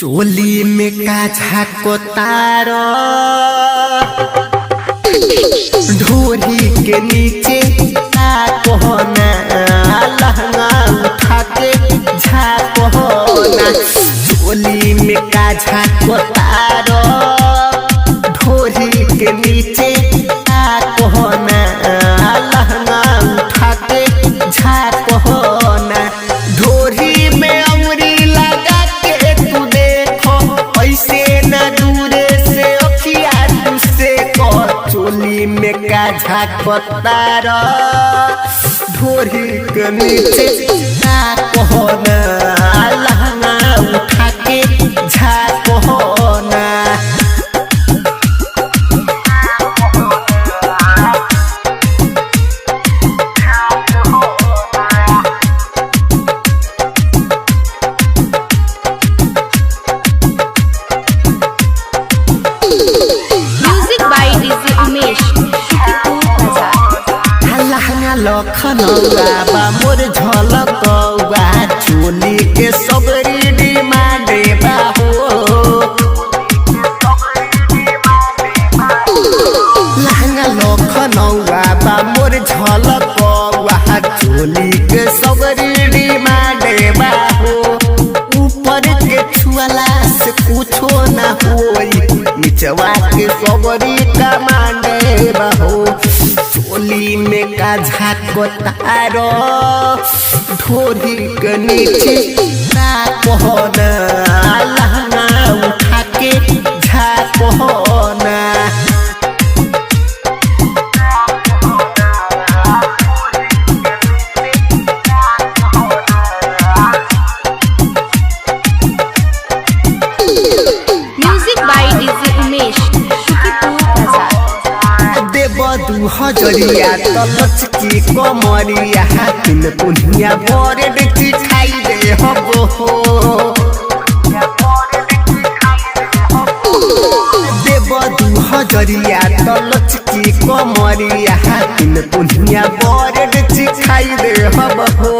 चोली में का झाको तारो ढोरी के नीचे का कोहना लहंगा उठा के झाकोना। चोली में का झाको तारो ढोरी के नीचे का कोहना लहंगा उठा के झाकोना। ढोरी में अंगुरी लगा के तू देखो ऐसे न दूरे से अखिया तुझसे को। चोली में का झाको तारो ढोरी के नीचे का कोहना लहंगा उठा के झाकोना। लखनऊआ बा मोर झलकौआ चोली के सबरी डिमांडे बा हो। लहंगा लखनऊआ बा मोर झलकौआ चोली के सबरी डिमांडे बा हो। ऊपर के छुआला से कुछो ना होई निचवा के सबरी कमांडे बा हो। चोली में का झाको तारो ढोरी के नीचे का कोहना लहंगा उठा के झाकोना। म्यूजिक बाय डीजे उमेश दू हजरिया तलच की कमरिया हाथिन पुनिया बरेड चिखाई दे हबो हो। देव दू हजरिया तलच की कमरिया हाथिन पुनिया बरेड चिखाई दे हबो हो।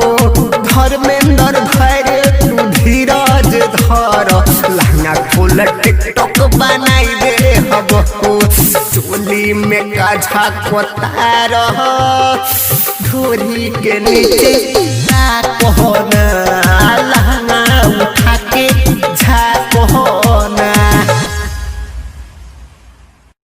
धर्मेंद्र धैर्य तू धीरज धर लहंगा खोल टिकटॉक बनाई दे हबो हो। चोली में का झाको तारो ढोरी के नीचे का कोहना लहंगा उठा के झाको।